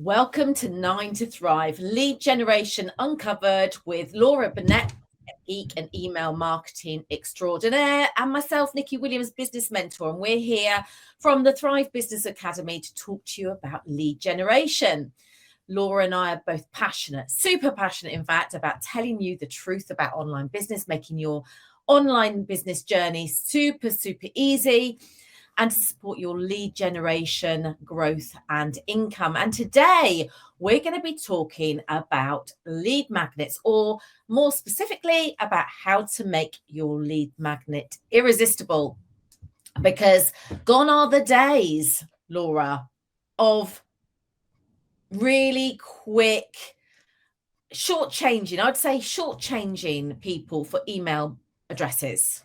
Welcome to 9 to Thrive, Lead Generation Uncovered with Laura Burnett, geek and email marketing extraordinaire, and myself, Nikki Williams, business mentor. And we're here from the Thrive Business Academy to talk to you about lead generation. Laura and I are both passionate, super passionate, in fact, about telling you the truth about online business, making your online business journey super, super easy, and to support your lead generation, growth, and income. And today we're going to be talking about lead magnets, or more specifically about how to make your lead magnet irresistible. Because gone are the days, Laura, of really quick shortchanging. I'd say shortchanging people for email addresses.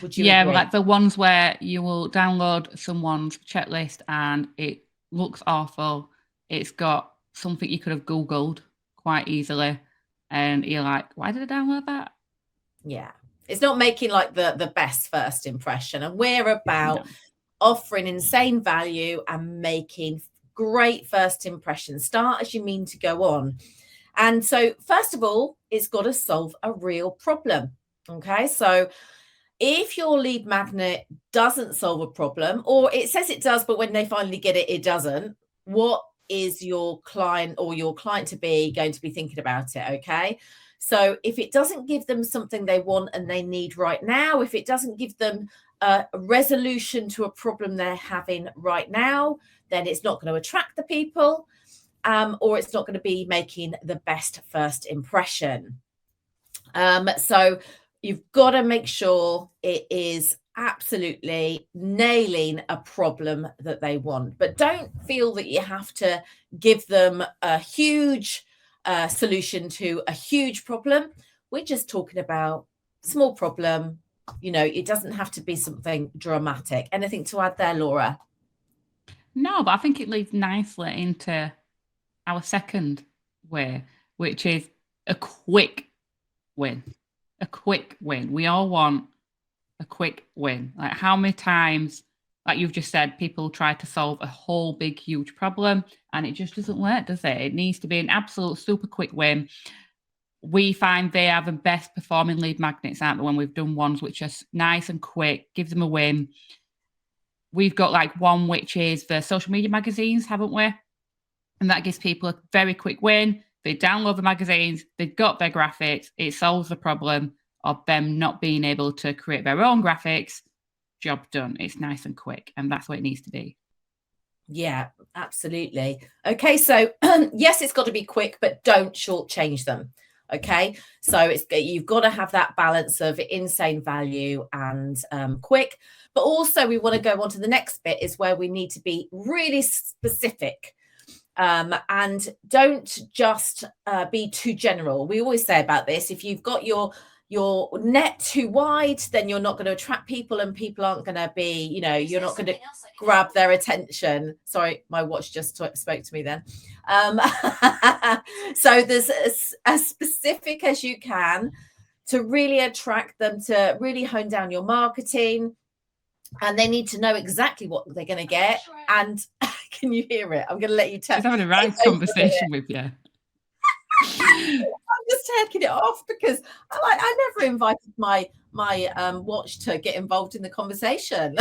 Would you agree? Like the ones where you will download someone's checklist and it looks awful. It's got something you could have Googled quite easily. And you're like, why did I download that? Yeah. It's not making like the best first impression. And we're about offering insane value and making great first impressions. Start as you mean to go on. And so, first of all, it's got to solve a real problem. Okay. So if your lead magnet doesn't solve a problem, or it says it does, but when they finally get it, it doesn't, what is your client or your client to be going to be thinking about it? Okay. So if it doesn't give them something they want and they need right now, if it doesn't give them a resolution to a problem they're having right now, then it's not going to attract the people, or it's not going to be making the best first impression. So you've got to make sure it is absolutely nailing a problem that they want, but don't feel that you have to give them a huge solution to a huge problem. We're just talking about small problem. You know, it doesn't have to be something dramatic. Anything to add there, Laura? No, but I think it leads nicely into our second way, which is a quick win. A quick win. We all want a quick win. Like, how many times, like you've just said, people try to solve a whole big, huge problem and it just doesn't work, does it? It needs to be an absolute super quick win. We find they are the best performing lead magnets, aren't they, when we've done ones which are nice and quick, give them a win. We've got like one which is the social media magazines, haven't we? And that gives people a very quick win. They download the magazines, they've got their graphics, it solves the problem of them not being able to create their own graphics. Job done. It's nice and quick, and that's what it needs to be. Yeah, absolutely. Okay, so yes, it's got to be quick, but don't shortchange them. Okay, so you've got to have that balance of insane value and quick, but also we want to go on to the next bit, is where we need to be really specific. And don't just be too general. We always say about this, if you've got your net too wide, then you're not going to attract people, and people aren't going to be, you're not going to grab their attention. Sorry, my watch just spoke to me then. So there's as specific as you can to really attract them, to really hone down your marketing. And they need to know exactly what they're going to get. And can you hear it? I'm going to let you tell. She's having a right conversation with you. I'm just taking it off because I never invited my watch to get involved in the conversation.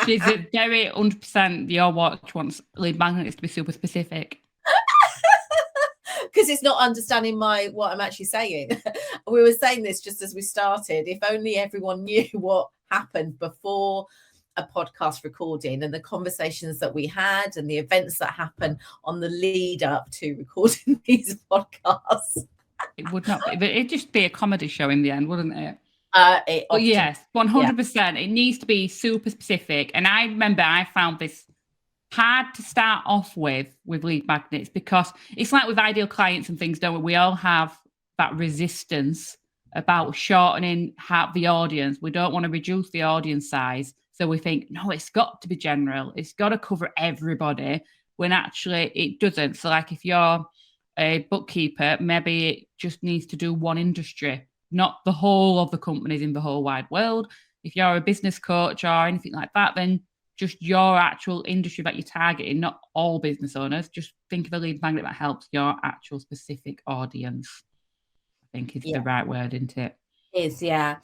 She's very 100%. Your watch wants lead magnets to be super specific. Because it's not understanding what I'm actually saying. We were saying this just as we started. If only everyone knew what happened before a podcast recording and the conversations that we had and the events that happen on the lead up to recording these podcasts. It would not be, but it'd just be a comedy show in the end, wouldn't it? But yes, 100%. Yeah. It needs to be super specific. And I remember I found this hard to start off with lead magnets, because it's like with ideal clients and things, don't we? We all have that resistance about shortening the audience. We don't want to reduce the audience size. So we think, no, it's got to be general. It's got to cover everybody, when actually it doesn't. So like if you're a bookkeeper, maybe it just needs to do one industry, not the whole of the companies in the whole wide world. If you're a business coach or anything like that, then just your actual industry that you're targeting, not all business owners. Just think of a lead magnet that helps your actual specific audience, I think is the right word, isn't it? Is, yeah.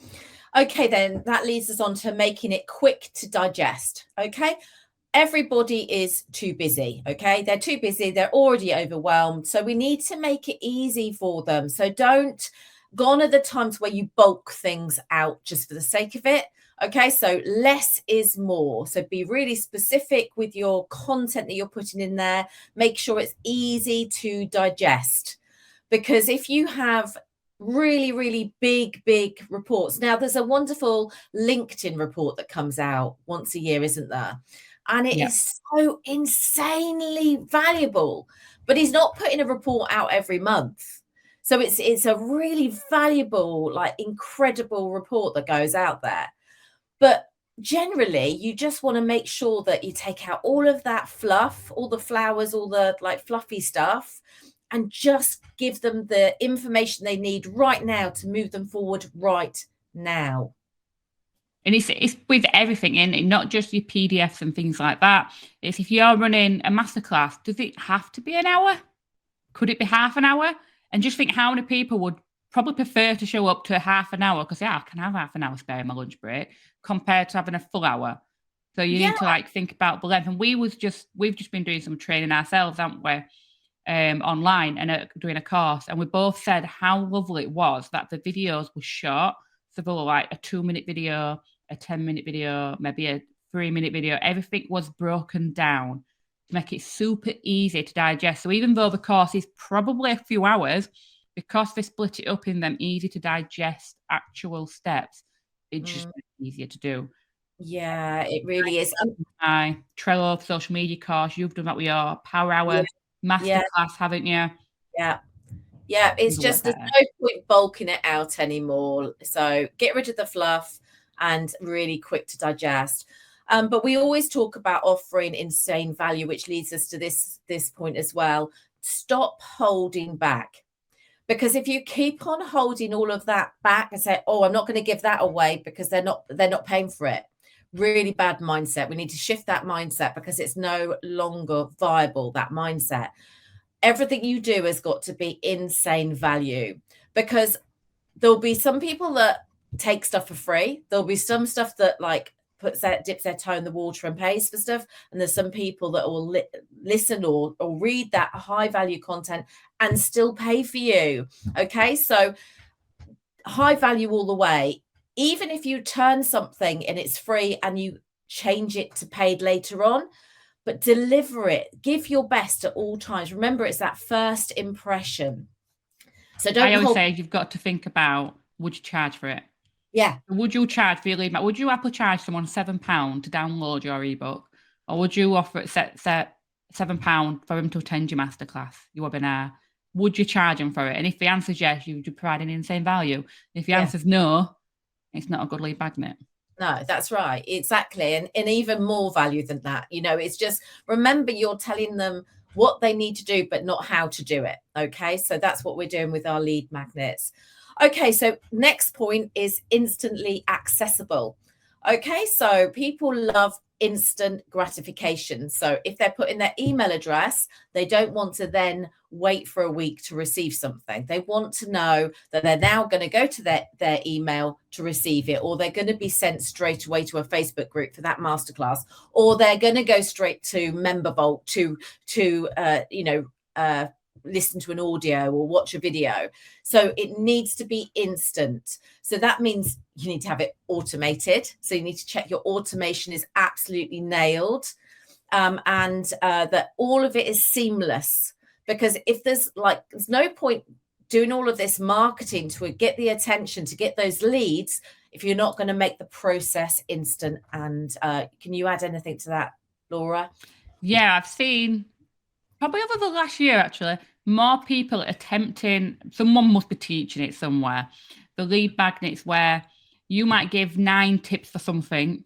Okay, then that leads us on to making it quick to digest. Okay. Everybody is too busy. Okay. They're too busy. They're already overwhelmed. So we need to make it easy for them. So gone are the times where you bulk things out just for the sake of it. Okay. So less is more. So be really specific with your content that you're putting in there. Make sure it's easy to digest. Because if you have really, really big reports. Now, there's a wonderful LinkedIn report that comes out once a year, isn't there? And it is so insanely valuable, but he's not putting a report out every month. So it's a really valuable, like incredible report that goes out there. But generally, you just want to make sure that you take out all of that fluff, all the flowers, all the like fluffy stuff, and just give them the information they need right now to move them forward right now. And it's with everything in it, not just your PDFs and things like that. It's if you're running a masterclass, does it have to be an hour? Could it be half an hour? And just think how many people would probably prefer to show up to half an hour, because I can have half an hour spare in my lunch break, compared to having a full hour. So you need to like think about the length. And we've just been doing some training ourselves, haven't we? Online and doing a course, and we both said how lovely it was that the videos were short. So they were like a 2-minute video, a 10-minute video, maybe a 3-minute video. Everything was broken down to make it super easy to digest. So even though the course is probably a few hours, because they split it up in them easy to digest actual steps, it's just easier to do. Yeah, it really is. My Trello social media course, you've done that with your Power Hour masterclass, haven't you? Yeah, it's just there's no point bulking it out anymore. So get rid of the fluff and really quick to digest. But we always talk about offering insane value, which leads us to this point as well. Stop holding back. Because if you keep on holding all of that back and say, oh, I'm not going to give that away because they're not paying for it. Really bad mindset. We need to shift that mindset because it's no longer viable, that mindset. Everything you do has got to be insane value, because there'll be some people that take stuff for free. There'll be some stuff that like dips their toe in the water and pays for stuff. And there's some people that will listen or read that high value content and still pay for you. Okay. So high value all the way. Even if you turn something and it's free and you change it to paid later on, but deliver it, give your best at all times. Remember, it's that first impression. So I always say you've got to think about, would you charge for it? Yeah. Would you charge for your lead? Would you Apple charge someone £7 to download your ebook? Or would you offer it set £7 for them to attend your masterclass, your webinar? Would you charge them for it? And if the answer is yes, you would provide an insane value. If the answer is no, it's not a good lead magnet. No, that's right. Exactly. And even more value than that. It's just, remember, you're telling them what they need to do, but not how to do it. Okay. So that's what we're doing with our lead magnets. Okay. So next point is instantly accessible. Okay. So people love instant gratification. So if they're putting their email address, they don't want to then wait for a week to receive something. They want to know that they're now going to go to their email to receive it, or they're going to be sent straight away to a Facebook group for that masterclass, or they're going to go straight to MemberVault to listen to an audio or watch a video. So it needs to be instant. So that means you need to have it automated. So you need to check your automation is absolutely nailed, and that all of it is seamless. Because if there's no point doing all of this marketing to get the attention, to get those leads, if you're not going to make the process instant. And can you add anything to that, Laura? Yeah, I've seen probably over the last year, actually, more people attempting, someone must be teaching it somewhere, the lead magnets, where you might give 9 tips for something,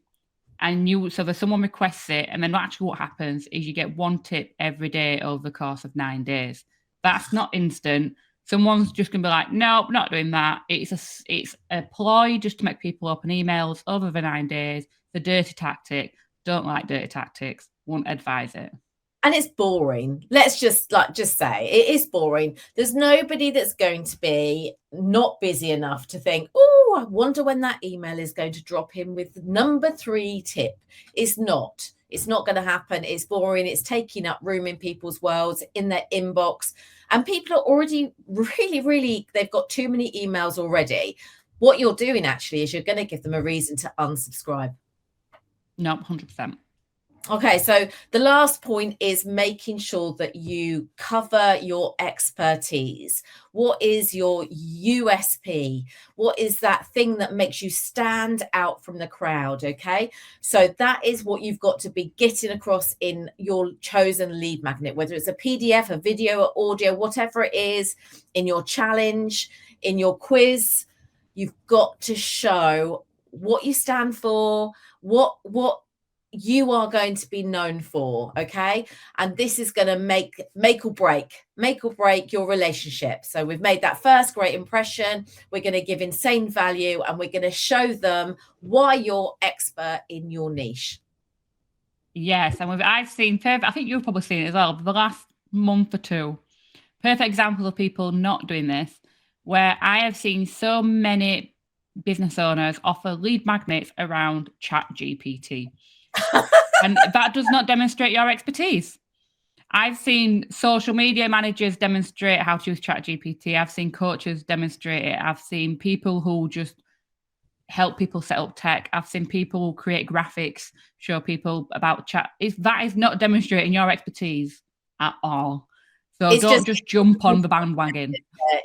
and so that someone requests it, and then actually what happens is you get 1 tip every day over the course of 9 days. That's not instant. Someone's just going to be like, no, not doing that. It's a ploy just to make people open emails over the 9 days, the dirty tactic. don't like dirty tactics, won't advise it. And it's boring. Let's just say it is boring. There's nobody that's going to be not busy enough to think, oh, I wonder when that email is going to drop in with number 3 tip. It's not going to happen. It's boring. It's taking up room in people's worlds, in their inbox. And people are already really, they've got too many emails already. What you're doing actually is you're going to give them a reason to unsubscribe. No, 100%. Okay, so the last point is making sure that you cover your expertise. What is your USP? What is that thing that makes you stand out from the crowd? Okay, so that is what you've got to be getting across in your chosen lead magnet, whether it's a PDF, a video, or audio, whatever it is, in your challenge, in your quiz. You've got to show what you stand for, what you are going to be known for. Okay, and this is going to make or break your relationship. So we've made that first great impression, we're going to give insane value, and we're going to show them why you're expert in your niche. Yes, and I've seen I think you've probably seen it as well, the last month or two, perfect example of people not doing this, where I have seen so many business owners offer lead magnets around ChatGPT. And that does not demonstrate your expertise. I've seen social media managers demonstrate how to use ChatGPT. I've seen coaches demonstrate it. I've seen people who just help people set up tech. I've seen people create graphics, show people about chat. That is not demonstrating your expertise at all. So don't just jump on the bandwagon.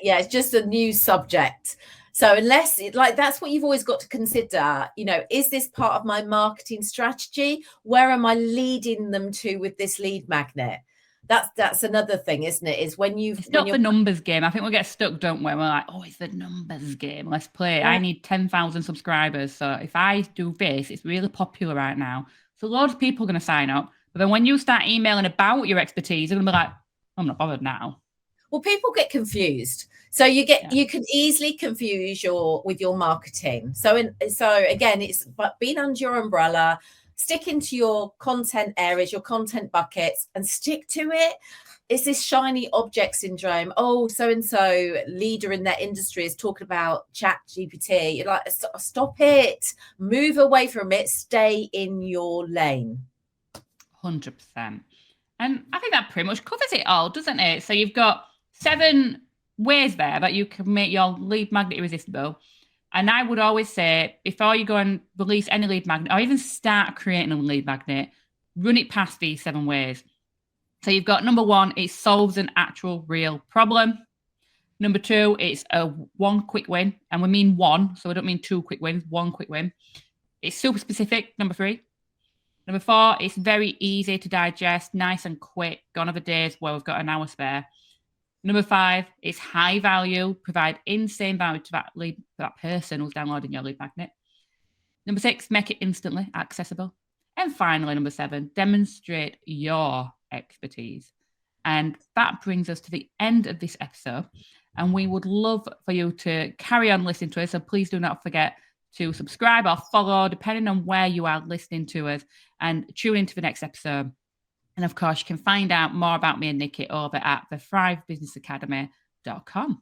Yeah, it's just a new subject. So unless that's what you've always got to consider, is this part of my marketing strategy? Where am I leading them to with this lead magnet? That's another thing, isn't it? Is it's not the numbers game. I think we get stuck, don't we? We're like, oh, it's the numbers game. Let's play. Yeah. I need 10,000 subscribers. So if I do this, it's really popular right now. So loads of people are going to sign up. But then when you start emailing about your expertise, they're going to be like, I'm not bothered now. Well, people get confused. So you can easily confuse with your marketing. So again, it's being under your umbrella, sticking to your content areas, your content buckets, and stick to it. It's this shiny object syndrome. Oh, so-and-so leader in their industry is talking about ChatGPT. You're like, stop it. Move away from it. Stay in your lane. 100%. And I think that pretty much covers it all, doesn't it? So you've got 7 ways there that you can make your lead magnet irresistible. And I would always say, before you go and release any lead magnet, or even start creating a lead magnet, run it past these 7 ways. So you've got number 1, it solves an actual real problem. Number 2, it's a 1 quick win. And we mean 1, so we don't mean 2 quick wins, 1 quick win. It's super specific, number 3. Number 4, it's very easy to digest, nice and quick. Gone are the days where we've got an hour spare. Number 5, it's high value, provide insane value to that person who's downloading your lead magnet. Number 6, make it instantly accessible. And finally, number 7, demonstrate your expertise. And that brings us to the end of this episode. And we would love for you to carry on listening to us. So please do not forget to subscribe or follow, depending on where you are listening to us, and tune into the next episode. And of course, you can find out more about me and Nikki over at the thrivebusinessacademy.com.